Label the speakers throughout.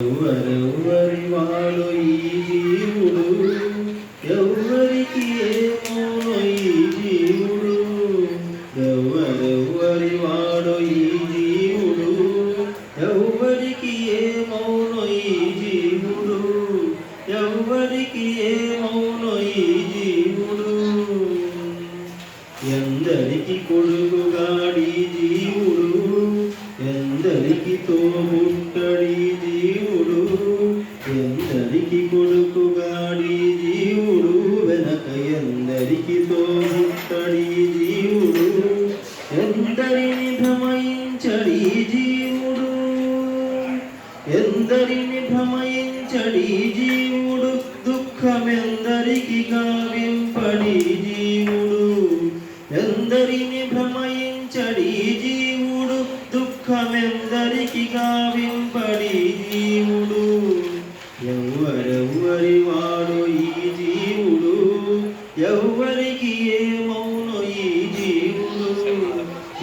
Speaker 1: ఎవరెవరి వాడు ఈ జీవుడు, ఎవరికి ఏమోనో ఈ జీవుడు. ఎవరెవరి వాడు ఈ జీవుడు, ఎవరికి ఏమోనో ఈ జీవుడు. ఎవరికి ఏమోనో ఈ జీవుడు. ఎందరికి కొడుకుగాడి జీవుడు, ఎందరికి తోబుట్టడి జీవుడు. ఎందరికి కొడుకుగాడి జీవుడు, వెనక ఎందరికి తోబుట్టడి జీవుడు. ఎందరిని భ్రమయించడి జీవుడు, ఎందరిని భ్రమయించడి జీవుడు. దుఃఖమెందరికి గావింపడి జీవుడు, ఎందరిని భ్రమయించడి జీవుడు. దుఃఖమెందరికి గావింపడి జీవుడు. ఎవరెవరి వాడు ఈ జీవుడు, ఎవరికి ఏమౌనో ఈ జీవుడు.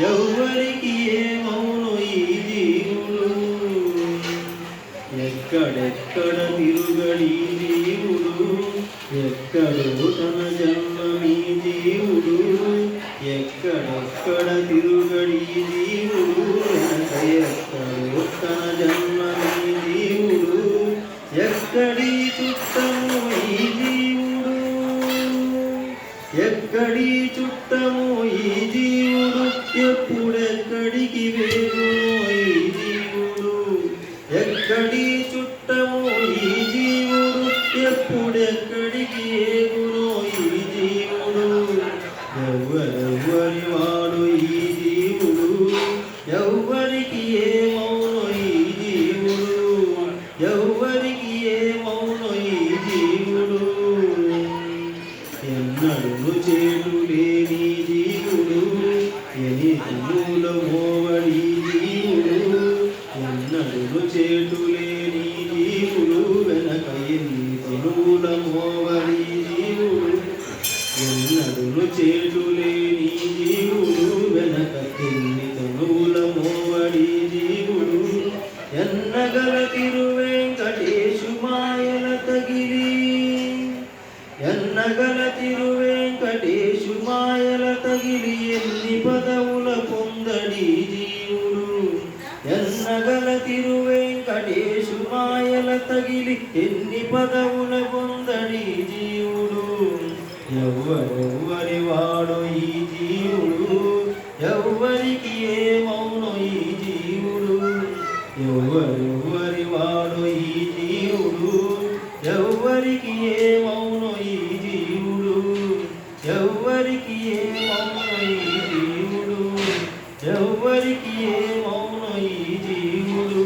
Speaker 1: ఎవరికి ఏమౌనో ఈ జీవుడు. ఎక్కడెక్కడ తిరుగడి జీవుడు, ఎక్కడో తన జన్మమీ జీవుడు. ఎక్కడెక్కడ తిరుగడి జీవుడు, ఎక్కడో తన జన్మమీ జీవుడు. ఎక్కడి చుట్టము ఈ జీవుడు, ఎక్కడి చుట్టము ఈ జీవుడు. ఎప్పుడెక్కడికి వేగునో ఈ జీవుడు. ఎక్కడి చుట్టము ఈ జీవుడు, ఎప్పుడెక్కడికి ఏగునో ఈ జీవుడు. ఎవరెవరి వాడు ఈ జీవుడు, ఎవరికి ఏమౌనో ఈ జీవుడు. ఎవరికి ఏమౌనో ఈ జీవుడు. ఎన్నడును చేటు లేని జీవుడు, ఎని తనుల మోవడి జీవుడు. ఎన్నడును చేటు లేని జీవుడు, వెనక ఎన్ని తనుల మోవడి జీవుడు. ఎన్నడును చేటు లేని జీవుడు, వెనక ఎన్ని తనుల మోవడి జీవుడు. ఎన్నగల తిరువెంకటేశు మాయల తగిలి, ఎన్నగల తిరువెంకటేశు మాయల తగిలి. ఎన్ని పదవుల పొందడి జీవుడు, ఎన్నగల తిరువెంకటేశు మాయల తగిలి. ఎన్ని పదవుల పొందడి జీవుడు. ఎవరెవరి వాడు ఈ జీవుడు, ఎవరికి ఏమౌనో ఈ జీవుడు. ఎవరెవరి వాడు ఈ జీవుడు, ఎవరికి ఏమౌనో ఈ జీవుడు. ఎవరికి ఏమౌనో ఈ జీవుడు. ఎవరికి ఏమౌనో ఈ జీవుడు.